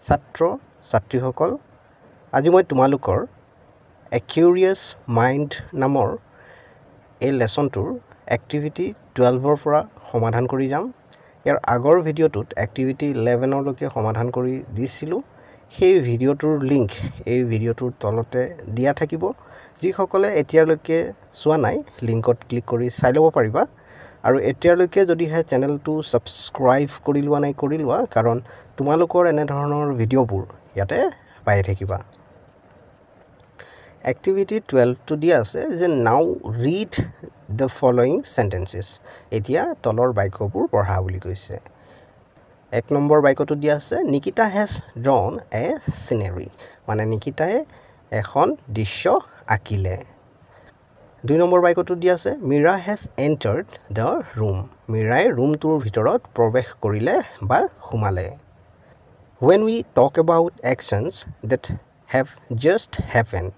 ছাত্ৰ ছাত্ৰীসকল আজি মই তোমালোকৰ এ কিউৰিয়াছ মাইণ্ড নামৰ এই লেসনটোৰ এক্টিভিটি 12ৰ পৰা সমাধান কৰি যাম ইয়াৰ আগৰ ভিডিঅ'টোত এক্টিভিটি 11 লৈকে সমাধান কৰি দিছিলো সেই ভিডিঅ'টোৰ লিংক এই ভিডিঅ'টোৰ তলতে দিয়া থাকিব যিসকলে এতিয়ালৈকে চোৱা নাই লিংকত ক্লিক কৰি চাই ল'ব পাৰিবা আৰু এতিয়ালৈকে যদি হে চেনেলটো সাবস্ক্ৰাইব কৰি লোৱা নাই কৰি লোৱা কাৰণ তোমালোকৰ এনে ধৰণৰ ভিডিঅ'বোৰ ইয়াতে পাই থাকিবা Activity 12 to দিয়া আছে যে now read the following sentences এতিয়া তলৰ বাক্যবোৰ পঢ়া বুলি কৈছে এক নম্বৰ বাক্যটো দিয়া আছে Nikita has drawn a scenery মানে নিকিতায়ে এখন দৃশ্য আঁকিলে দুই নম্বৰ বাক্যটো দিয়া আছে Mira has entered the room মিৰাই ৰুমটোৰ ভিতৰত প্ৰৱেশ কৰিলে বা সোমালে When we talk about actions that have just happened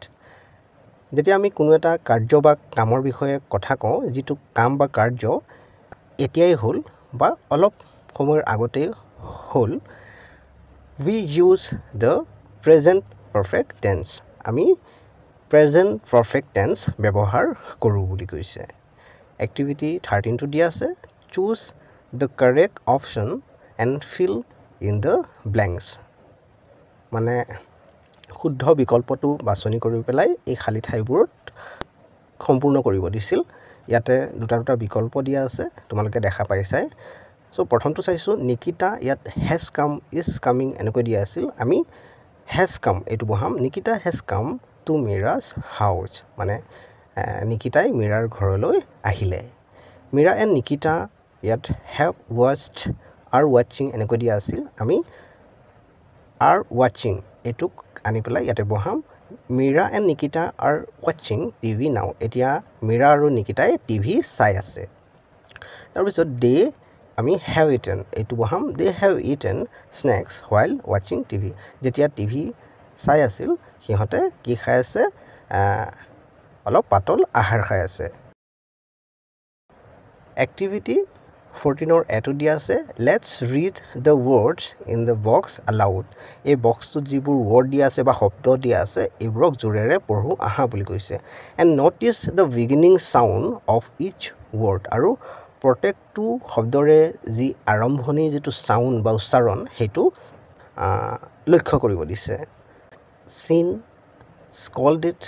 যেতিয়া আমি কোনো এটা কাৰ্য বা কামৰ বিষয়ে কথা কওঁ যেটো কাম বা কাৰ্য এতিয়াই হল বা অলপ সময়ৰ আগতে হল we use the present perfect tense আমি present perfect tense ব্যৱহাৰ কৰো বুলি কৈছে activity 13 টো দিয়া আছে choose the correct option and fill in the blanks মানে শুদ্ধ বিকল্পটো বাছনি কৰি পেলাই এই খালি ঠাইবোৰত সম্পূৰ্ণ কৰিব দিছিল ইয়াতে দুটা বিকল্প দিয়া আছে তোমালোকে দেখা পাইছাই সো প্ৰথমটো চাইছো নিকিতা ইয়াত has come is coming এনেকৈ দিয়া আছিল আমি has come এটো বহাম Nikita has come to Mira's house মানে নিকিতাই মিৰাৰ ঘৰলৈ আহিলে Mira and Nikita ইয়াত have watched are watching এনেকৈ দিয়া আছিল আমি are watching এটুক আনি পেলাই ইয়াতে বহাম Mira and Nikita are watching TV now এতিয়া Mira আৰু নিকিতাই টিভি চাই আছে তাৰ পিছত they আমি have eaten এটু বহাম they have eaten snacks while watching TV যেতিয়া টিভি চাই আছিল সিহঁতে কি খাই আছে অলপ পাতল আহাৰ খাই আছে Activity 14 or এটো দিয়া আছে let's read the words in the box aloud এই বক্সটো যিবোৰ word দিয়া আছে বা শব্দ দিয়া আছে এইবোৰক জোৰেৰে পঢ়ো আহা বুলি কৈছে and notice the beginning sound of each word আৰু প্ৰত্যেকটো শব্দৰে যি আৰম্ভণি যেটো সাউন্ড বা উচ্চাৰণ হেতু লক্ষ্য কৰিব দিছে seen scolded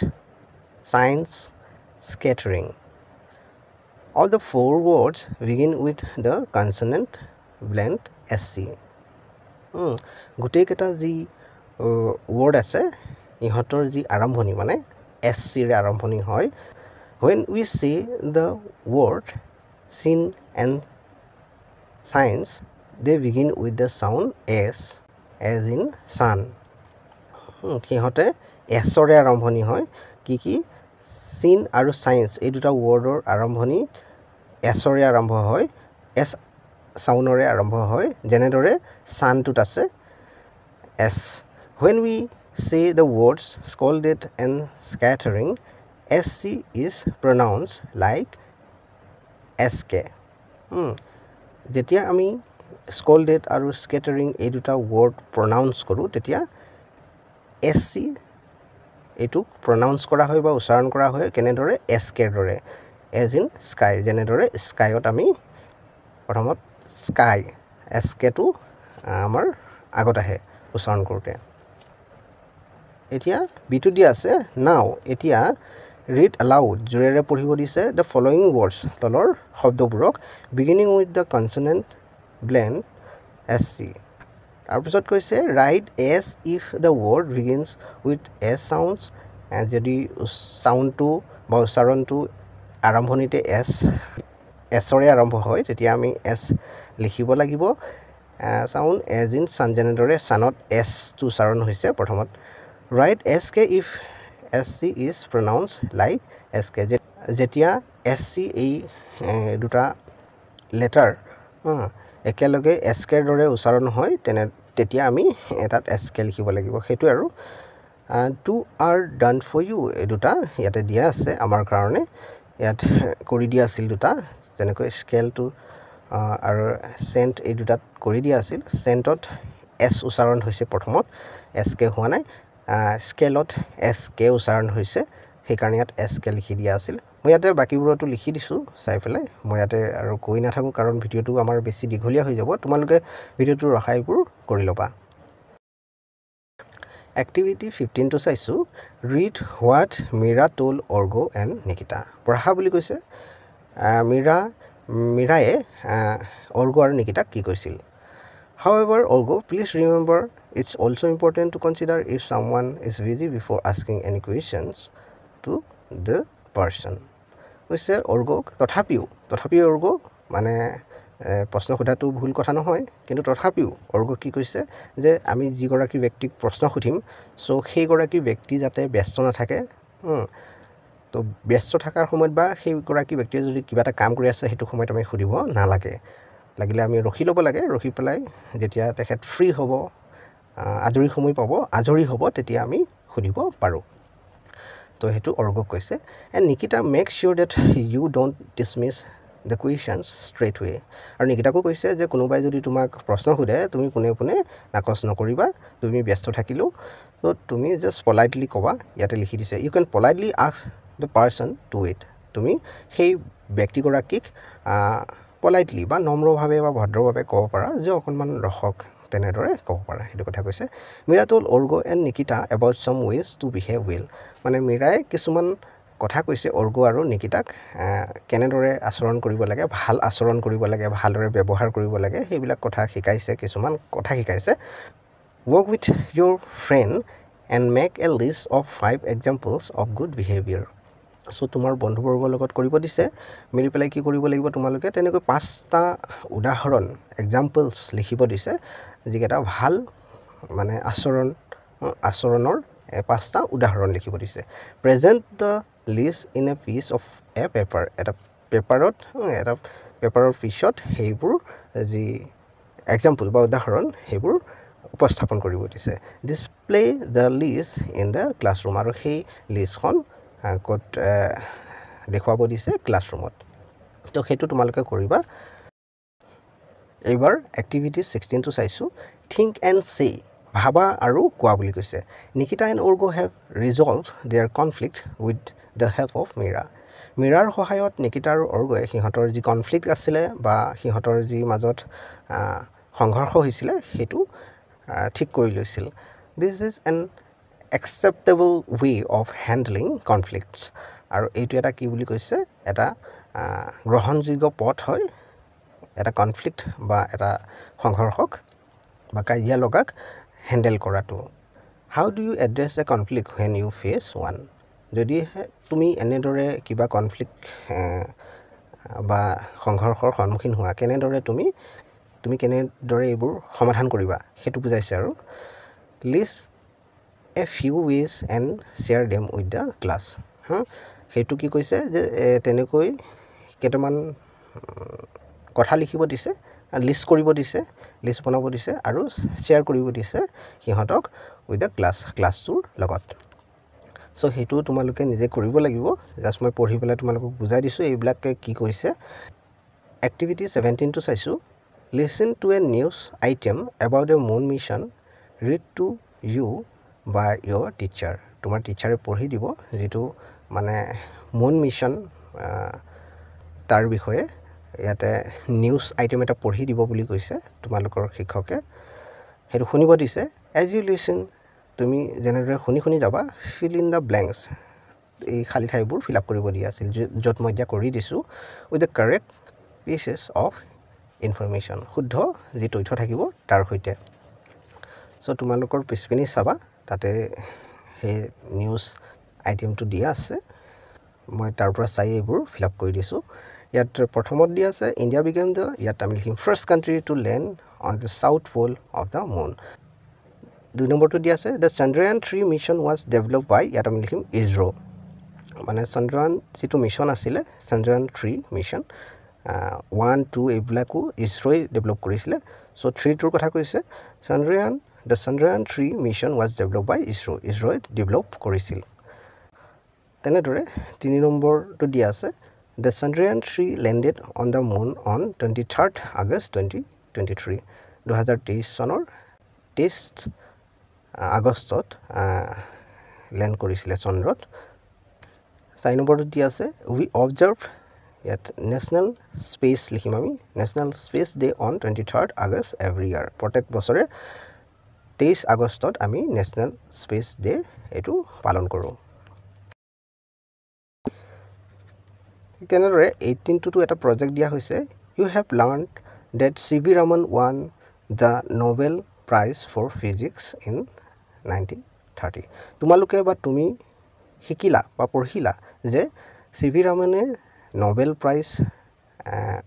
science scattering All the four words begin with the consonant blend SC. গোটেই কেটা যি word আছে ইহতৰ যি আৰম্ভণি মানে SC ৰে আৰম্ভণি হয় When we say the word sin and science they begin with the sound S as in sun. কিহতে S ৰে আৰম্ভণি হয় কি sin আৰু science এই দুটা wordৰ আৰম্ভণি S ৰে আৰম্ভ হয় S সাউনৰে আৰম্ভ হয় জেনেদৰে sun টুত আছে S when we say the words scolded and scattering SC is pronounced like SK যেতিয়া আমি scolded আৰু scattering এই দুটা word pronounce কৰো তেতিয়া SC এটু pronounce কৰা হয় বা উচ্চাৰণ কৰা হয় কেনেদৰে SK দৰে as in sky জেনেদৰে skyত আমি প্ৰথমত sky SK টু আমাৰ আগত আহে উচ্চাৰণ কৰোতে এতিয়া বিটু দিয়া আছে now এতিয়া read aloud জোৰেৰে পঢ়িব দিছে the following words তলৰ শব্দবোৰক beginning with the consonant blend SC তাৰপিছত কৈছে write as if the word begins with S sounds and যদি সাউন্ডটো বা উচ্চাৰণটো আৰম্ভণিতে S ৰে আৰম্ভ হয় তেতিয়া আমি S লিখিব লাগিব sound as in sun জেনেদৰে sunত S টো উচ্চাৰণ হৈছে প্ৰথমত write SK if SC is pronounced like SK যেতিয়া SC এই দুটা লেটাৰ একেলগে SK দৰে উচ্চাৰণ হয় তেতিয়া আমি এটাত SK লিখিব লাগিব হেতু আৰু to are done for you এই দুটা ইয়াতে দিয়া আছে আমাৰ কাৰণে ইয়াত কৰি দিয়া আছিল দুটা যেনেকৈ স্কেল টু আৰু সেন্ট এই দুটাত কৰি দিয়া আছিল সেন্টত এছ উচ্চাৰণ হৈছে প্ৰথমত এছ কে হোৱা নাই স্কেলত এছ কে উচ্চাৰণ হৈছে সেইকাৰণে ইয়াত এছ কে লিখি দিয়া আছিল মই ইয়াতে বাকিবোৰতো লিখি দিছোঁ চাই পেলাই মই ইয়াতে আৰু কৈ নাথাকোঁ কাৰণ ভিডিঅ'টো আমাৰ বেছি দীঘলীয়া হৈ যাব তোমালোকে ভিডিঅ'টো ৰখাইবোৰ কৰি ল'বা Activity 15 to চাইছোঁ read what Mira told Orgo and Nikita পঢ়া বুলি কৈছে মীৰায়ে Orgo আৰু নিকিতাক কি কৈছিল However Orgo please remember it's also important to consider if someone is busy before asking any questions to the person কৈছে Orgo তথাপিও Orgo মানে প্ৰশ্ন সোধাটো ভুল কথা নহয় কিন্তু তথাপিও Orgo কি কৈছে যে আমি যিগৰাকী ব্যক্তিক প্ৰশ্ন সুধিম সো সেই গৰাকী ব্যক্তি যাতে ব্যস্ত নাথাকে তো ব্যস্ত থাকাৰ সময়ত বা সেই গৰাকী ব্যক্তিয়ে যদি কিবা এটা কাম কৰি আছে হেতু সময়ত আমি সুধিব নালাগে লাগিলে আমি ৰখি ল'ব লাগে ৰখি পেলাই যেতিয়া তেখেত ফ্ৰী হ'ব আজৰি সময় পাব আজৰি হ'ব তেতিয়া আমি সুধিব পাৰো তো হেতু Orgo কৈছে and Nikita make sure that you don't dismiss the questions straight away আৰু নিকিতাকো কৈছে যে কোনোবাই যদি তোমাক প্ৰশ্ন সুধে তুমি পুনে পুনে নাকচ নকৰিবা তুমি ব্যস্ত থাকিলো তো তুমি জাস্ট পলাইটলি কবা ইয়াতে লিখি দিছে you can politely ask the person to it তুমি সেই ব্যক্তিগৰাকীক পলাইটলি বা নম্ৰভাৱে বা ভদ্ৰভাৱে ক'ব পাৰা যে অকনমান ৰখক তেনেদৰে ক'ব পাৰা হেতু কথা কৈছে Mira told Orgo and Nikita about some ways to behave well মানে মীৰাই কিছুমান কথা কৈছে Orgo আৰু নিকিতাক কেনেদৰে আচৰণ কৰিব লাগে ভাল আচৰণ কৰিব লাগে ভালদৰে ব্যৱহাৰ কৰিব লাগে সেইবিলাক কথা শিকাইছে কিছুমান কথা শিকাইছে work with your friend and make a list of 5 examples of good behavior so তোমাৰ বন্ধুবৰ্গৰ লগত কৰিব দিছে মিলি পেলাই কি কৰিব লাগিব তোমালোকে তেনেকৈ 5টা উদাহৰণ এক্সাম্পলছ লিখিব দিছে যিকেটা ভাল মানে আচৰণৰ 5টা উদাহৰণ লিখিব দিছে present the list in a piece of a paper এটা পেপাৰৰ পিছত হেইবোৰ যি এক্সাম্পল বা উদাহৰণ হেইবোৰ উপস্থাপন কৰিব দিছে display the list in the classroom আৰু সেই লিষ্টখন কত দেখুৱাব দিছে ক্লাছৰুমত তো হেতু তোমালোকে কৰিবা এইবাৰ এক্টিভিটি 16 টো চাইছো think and say ভাবা আৰু কোৱা বুলি কৈছে Nikita and Orgo have resolved their conflict with the help of Mira Mirar সহায়ত Nikita আৰু Orgo হিহঁতৰ যি কনফ্লিক্ট আছিল বা হিহঁতৰ যি মাজত সংঘৰ্ষ হৈছিল হেতু ঠিক কৰি লৈছিল this is an acceptable way of handling conflicts আৰু এইটো এটা কি বুলি কৈছে এটা গ্ৰহণযোগ্য পথ হয় এটা কনফ্লিক্ট বা এটা সংঘৰ্ষক বা কাজিয়া লগাক হ্যান্ডেল কৰাটো how do you address a conflict when you face one যদি তুমি এনেদৰে কিবা কনফ্লিক্ট বা সংঘৰ্ষৰ সন্মুখীন হোৱা কেনেদৰে তুমি কেনেদৰে এইবোৰ সমাধান কৰিবা হেতু বুজাইছে আৰু list a few ways and share them with the class হেতু কি কৈছে যে তেনেকৈ কেটামান কথা লিখিব দিছে লিষ্ট কৰিব দিছে লিষ্ট বনাব দিছে আৰু শেয়াৰ কৰিব দিছে হিহঁতক with the ক্লাছটোৰ লগত সো হেতু তোমালোকে নিজে কৰিব লাগিব জাস্ট মই পঢ়ি পেলাই তোমালোকক বুজাই দিছো এইবিলাকে কি কৈছে এক্টিভিটি 17 টো চাইছো listen to a news item about a moon mission read to you by your teacher তোমাৰ টিচাৰে পঢ়ি দিব যেটো মানে মুন মিশন তাৰ বিষয়ে ইয়াতে নিউজ আইটেম এটা পঢ়ি দিব বুলি কৈছে তোমালোকৰ শিক্ষকে হেতু শুনিব দিছে as you listen তুমি জেনেৰে শুনি যাবা fill in the blanks এই খালি ঠাইবোৰ ফিল আপ কৰিব দিয়া আছিল যত মই এতিয়া কৰি দিছো with the correct pieces of information শুদ্ধ যি তথ্য থাকিব তাৰ হৈতে সো তোমালোকৰ পিছপিনি চাবা তাতে হে নিউজ আইটেমটো দিয়া আছে মই তাৰ পৰা চাই এইবোৰ ফিল আপ কৰি দিছো ইয়াত প্ৰথমত দিয়া আছে ইন্ডিয়া became the ইয়াত আমি লিখিম first country to land on the south pole of the moon দুই নম্বৰটো দিয়া আছে the Chandrayaan 3 mission was developed by ইয়াত আমি লিখিম ISRO মানে চন্দ্ৰয়ান যেটো মিশন আছিল Chandrayaan 3 মিশন 1 2 এইবিলাকো ISROই ডেভেলপ কৰিছিল সো 3 টোৰ কথা কৈছে The Chandrayaan 3 mission was developed by ISRO. ISRO develop কৰিছিল তেনেদৰে 3 নম্বৰটো দিয়া আছে The Chandrayaan 3 landed on the moon on 23rd August 2023 2023 চনৰ 23 আগষ্টত ল্যান্ড কৰিছিলে চন্দ্ৰত 4 নম্বৰটো দিয়া আছে উই অবজাৰ্ভ ইয়াত নেশ্যনেল স্পেচ লিখিম আমি national space day on 23rd August every year প্ৰত্যেক বছৰে 23 আগষ্টত আমি নেশ্যনেল স্পেচ ডে এটো পালন কৰোঁ কেনেদৰে 18 টো এটা প্ৰজেক্ট দিয়া হৈছে you have learned that C.V. Raman won the Nobel Prize for Physics in 1930 তোমালোকে বা তুমি শিকিলা বা পঢ়িলা যে C.V. ৰামানে নোবেল প্ৰাইজ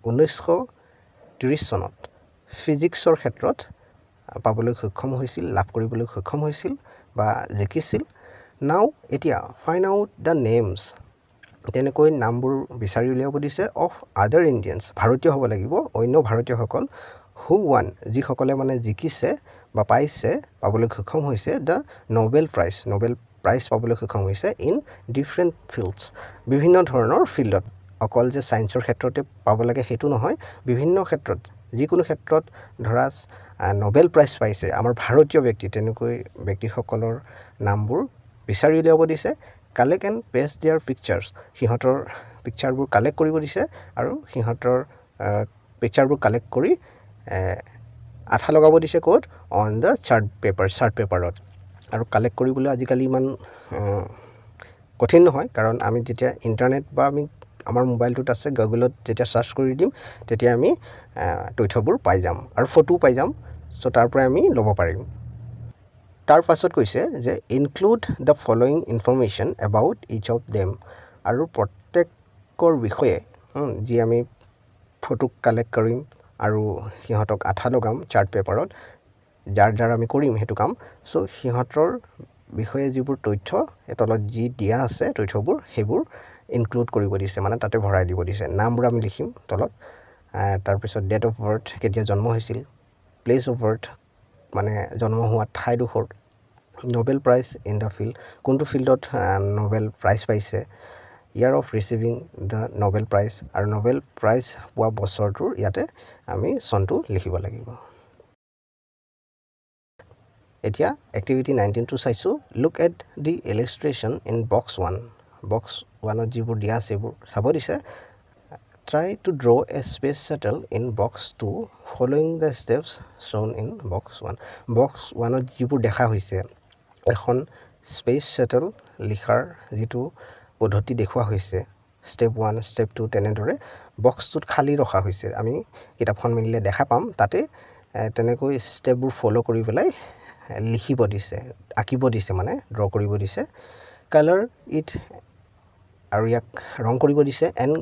1930 চনত ফিজিক্সৰ ক্ষেত্ৰত পাবলৈ সক্ষম হৈছিল লাভ কৰিবলৈ সক্ষম হৈছিল বা জিকিছিল নাও এতিয়া ফাইন্ড আউট দা নেমস তেনেকৈ নামবোৰ বিচাৰি উলিয়াব দিছে অফ আদাৰ ইণ্ডিয়ানছ ভাৰতীয় হ'ব লাগিব অন্য ভাৰতীয়সকল হু ওৱান যিসকলে মানে জিকিছে বা পাইছে পাবলৈ সক্ষম হৈছে দা নোবেল প্ৰাইজ পাবলৈ সক্ষম হৈছে ইন ডিফাৰেণ্ট ফিল্ডছ বিভিন্ন ধৰণৰ ফিল্ডত অকল যে সায়েন্সৰ ক্ষেত্ৰতে পাব লাগে হেতু নহয় বিভিন্ন ক্ষেত্ৰত যিকোনো ক্ষেত্ৰত ধৰা নোবেল প্ৰাইজ পাইছে আমাৰ ভাৰতীয় ব্যক্তি তেনেকৈ ব্যক্তিসকলৰ নামবোৰ বিচাৰি উলিয়াব দিছে collect and paste their pictures সিহঁতৰ পিকচাৰবোৰ কালেক্ট কৰিব দিছে আৰু সিহঁতৰ পিকচাৰবোৰ কালেক্ট কৰি আঠা লগাব দিছে কোড অন দা চাৰ্ট পেপাৰত আৰু কালেক্ট কৰিবলৈ আজিকালি ইমান কঠিন নহয় কাৰণ আমি যেতিয়া ইন্টাৰনেট বা আমি আমাৰ মোবাইলটোত আছে গুগলত যেতিয়া সাৰ্চ কৰি দিম তেতিয়া আমি তথ্যবোৰ পাই যাম আৰু ফটো পাই যাম সো তাৰ পৰা আমি ল'ব পাৰিম তাৰ পাছত কৈছে যে include the following information about each of them আৰু প্ৰত্যেকৰ বিষয়ে যি আমি ফটো কালেক্ট কৰিম আৰু সিহঁতক আঠা লগাম চাৰ্ট পেপাৰত যাৰ আমি কৰিম হেতু কাম সো সিহঁতৰ বিষয়ে যিবোৰ তথ্য এতলত যি দিয়া আছে তথ্যবোৰ হেবোৰ ইনক্লুড কৰিব দিছে মানে তাতে ভৰাই দিব দিছে নামবোৰ আমি লিখিম তলত তাৰ পিছত ডেট অফ বাৰ্থ কেতিয়া জন্ম হৈছিল প্লেস অফ বাৰ্থ মানে জন্ম হোৱা ঠাইডোখৰ Nobel prize in the field কোনটো ফিল্ডত নোবেল প্ৰাইজ পাইছে year of receiving the Nobel prize আৰু নোবেল প্ৰাইজ পোৱা বছৰটোৰ ইয়াতে আমি চনটো লিখিব লাগিব এতিয়া এক্টিভিটি 19 টো চাইছো look at the illustration in box 1 ত যিবোৰ দিয়া আছে এইবোৰ চাব দিছে try to draw a space shuttle in box 2 following the steps shown in box 1 box 1 ত যিবোৰ দেখা হৈছে এখন স্পেস শাটল লিখাৰ যেটো পদ্ধতি দেখুৱা হৈছে স্টেপ 1 স্টেপ 2 তেনেদৰে বক্সটোত খালি ৰখা হৈছে আমি কিতাপখন মিলিলে দেখা পাম তাতে তেনেকৈ স্টেপবোৰ ফলো কৰি পেলাই লিখিব দিছে আকিব দিছে মানে ড্ৰ কৰিব দিছে কালাৰ ইট আৰু ইয়াক ৰং কৰিব দিছে and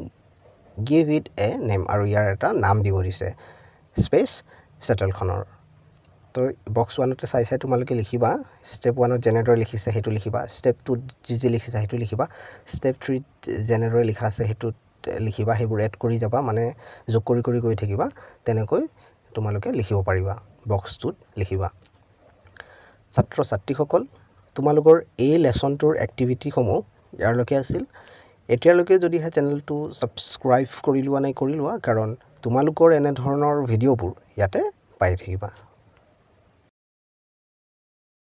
give it a name আৰু ইয়াৰ এটা নাম দিব দিছে স্পেস শাটলখনৰ তো বক্স 1 তে চাই তোমালোকে লিখিবা স্টেপ 1 ত জেনাৰেটৰ লিখিছে হেতু লিখিবা স্টেপ 2 যি লিখিছে হেতু লিখিবা স্টেপ 3 জেনাৰেটৰ লিখা আছে হেতু লিখিবা হেবোৰ এড কৰি যাবা মানে যোগ কৰি গৈ থাকিবা তেনেকৈ তোমালোকে লিখিব পাৰিবা বক্স 2 ত লিখিবা ছাত্ৰ ছাত্ৰীসকল তোমালোকৰ এই লেসনটোৰ এক্টিভিটি সমূহ ইয়াৰলৈকে আছিল এতিয়ালৈকে যদি হে চেনেলটো সাবস্ক্ৰাইব কৰি লোৱা নাই কৰি লোৱা কাৰণ তোমালোকৰ এনে ধৰণৰ ভিডিঅ'বোৰ ইয়াতে পাই থাকিবা